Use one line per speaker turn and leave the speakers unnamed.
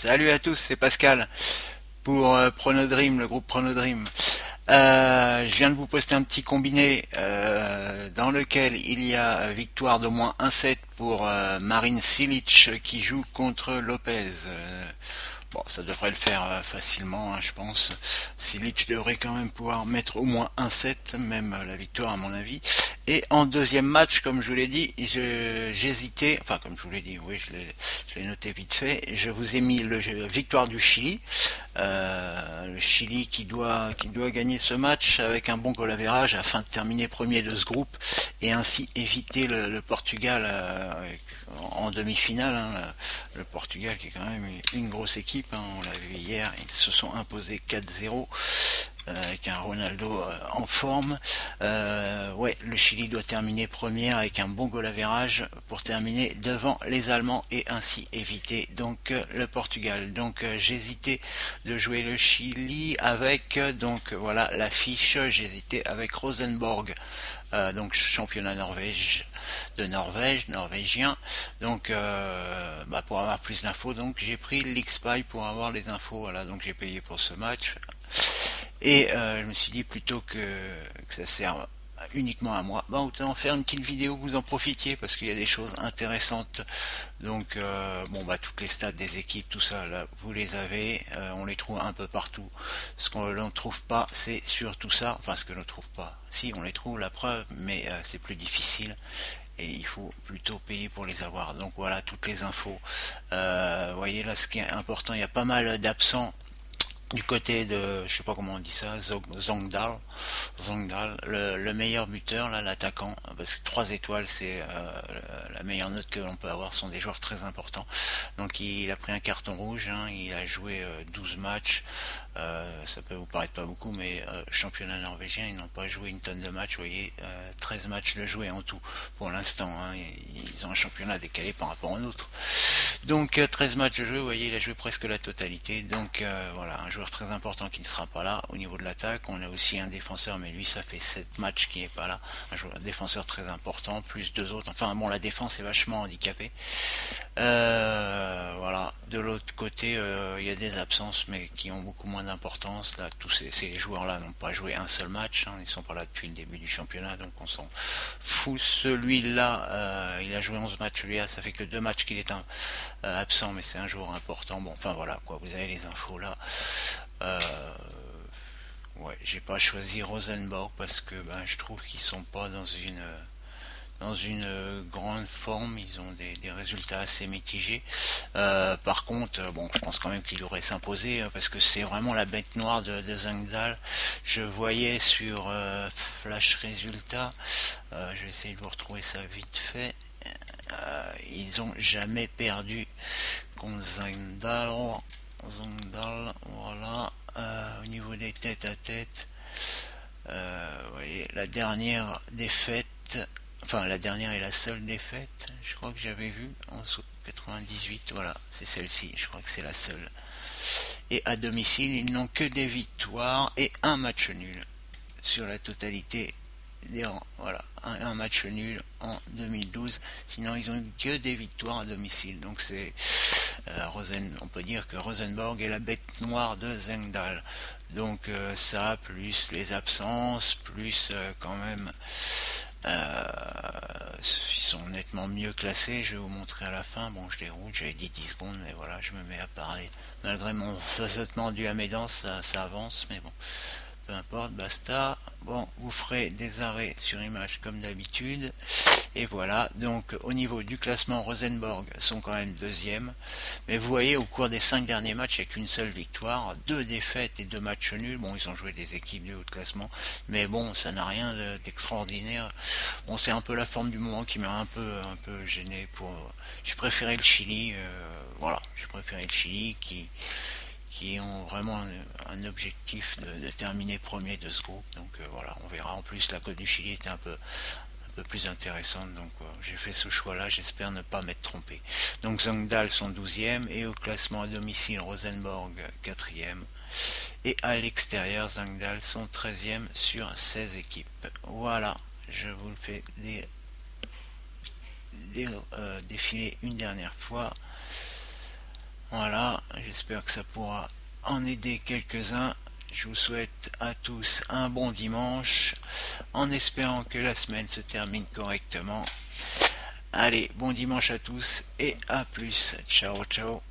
Salut à tous, c'est Pascal pour Pronodream, le groupe Pronodream. Je viens de vous poster un petit combiné dans lequel il y a victoire d'au moins un set pour Marin Cilic qui joue contre Lopez. Bon, ça devrait le faire facilement, hein, je pense. Silic devrait quand même pouvoir mettre au moins un set, même la victoire à mon avis. Et en deuxième match, comme je vous l'ai dit, j'hésitais, enfin comme je vous l'ai dit, oui, je l'ai noté vite fait. Je vous ai mis le victoire du Chili, le Chili qui doit gagner ce match avec un bon goal average afin de terminer premier de ce groupe et ainsi éviter le Portugal en demi-finale. Hein, le Portugal qui est quand même une grosse équipe, hein, on l'a vu hier, ils se sont imposés 4-0 avec un Ronaldo en forme. Ouais, le Chili doit terminer première avec un bon goal average pour terminer devant les Allemands et ainsi éviter donc le Portugal. Donc j'hésitais de jouer le Chili avec donc voilà l'affiche. J'hésitais avec Rosenborg. Donc championnat norvégien. Donc pour avoir plus d'infos, donc j'ai pris l'Xpy pour avoir les infos. Voilà, donc j'ai payé pour ce match. Et je me suis dit plutôt que ça serve uniquement à moi, autant faire une petite vidéo que vous en profitiez parce qu'il y a des choses intéressantes. Donc toutes les stats des équipes, tout ça là, vous les avez, on les trouve un peu partout. Ce qu'on ne trouve pas, c'est surtout ça, enfin ce que l'on ne trouve pas. Si on les trouve, la preuve, mais c'est plus difficile. Et il faut plutôt payer pour les avoir. Donc voilà toutes les infos. Voyez là ce qui est important, il y a pas mal d'absents du côté de, je sais pas comment on dit ça, Zongdal, le meilleur buteur, là, l'attaquant, parce que 3 étoiles, c'est la meilleure note que l'on peut avoir, sont des joueurs très importants. Donc il a pris un carton rouge, hein, il a joué 12 matchs, ça peut vous paraître pas beaucoup, mais championnat norvégien, ils n'ont pas joué une tonne de matchs, vous voyez, 13 matchs de joués en tout, pour l'instant, hein, ils ont un championnat décalé par rapport au nôtre. Donc 13 matchs de jeu, vous voyez, il a joué presque la totalité, donc voilà, un joueur très important qui ne sera pas là au niveau de l'attaque. On a aussi un défenseur, mais lui ça fait 7 matchs qui n'est pas là, un défenseur très important, plus 2 autres, enfin bon, la défense est vachement handicapée. Voilà, de l'autre côté, il y a des absences, mais qui ont beaucoup moins d'importance. Là, tous ces joueurs-là n'ont pas joué un seul match, hein, ils sont pas là depuis le début du championnat, donc on s'en fout. Celui-là, il a joué 11 matchs, celui-là, ça fait que 2 matchs qu'il est absent, mais c'est un joueur important. Bon, enfin voilà, quoi, vous avez les infos là. Euh, ouais, j'ai pas choisi Rosenborg parce que je trouve qu'ils sont pas dans une grande forme, ils ont des résultats assez mitigés. Par contre, bon, je pense quand même qu'il aurait s'imposer parce que c'est vraiment la bête noire de Zangdal. Je voyais sur Flash Résultats, je vais essayer de vous retrouver ça vite fait. Ils ont jamais perdu contre Zangdal. Voilà. Au niveau des têtes à tête, vous voyez, la dernière défaite, enfin la dernière et la seule défaite, je crois que j'avais vu en 98, voilà, c'est celle-ci, je crois que c'est la seule. Et à domicile, ils n'ont que des victoires et un match nul sur la totalité des rangs. Voilà, un match nul en 2012. Sinon, ils ont eu que des victoires à domicile. Donc c'est on peut dire que Rosenborg est la bête noire de Zengdal. Donc ça, plus les absences, plus quand même ils sont nettement mieux classés. Je vais vous montrer à la fin. Bon, je déroule, j'avais dit 10 secondes, mais voilà, je me mets à parler. Malgré mon façonnement dû à mes dents, ça avance, mais bon, peu importe, basta. Bon, vous ferez des arrêts sur image comme d'habitude. Et voilà, donc au niveau du classement, Rosenborg sont quand même deuxième. Mais vous voyez, au cours des 5 derniers matchs, il n'y a qu'une seule victoire, 2 défaites et 2 matchs nuls. Bon, ils ont joué des équipes de haut de classement, mais bon, ça n'a rien d'extraordinaire. Bon, c'est un peu la forme du moment qui m'a un peu gêné. J'ai préféré le Chili, voilà, j'ai préféré le Chili qui ont vraiment un objectif de terminer premier de ce groupe. Donc voilà, on verra. En plus, la Côte du Chili était un peu plus intéressante, donc j'ai fait ce choix là, j'espère ne pas m'être trompé. Donc Zangdal sont 12e et au classement à domicile Rosenborg 4e et à l'extérieur Zangdal sont 13e sur 16 équipes. Voilà, je vous le fais défiler une dernière fois. Voilà, je j'espère que ça pourra en aider quelques-uns. Je vous souhaite à tous un bon dimanche, en espérant que la semaine se termine correctement. Allez, bon dimanche à tous et à plus. Ciao, ciao.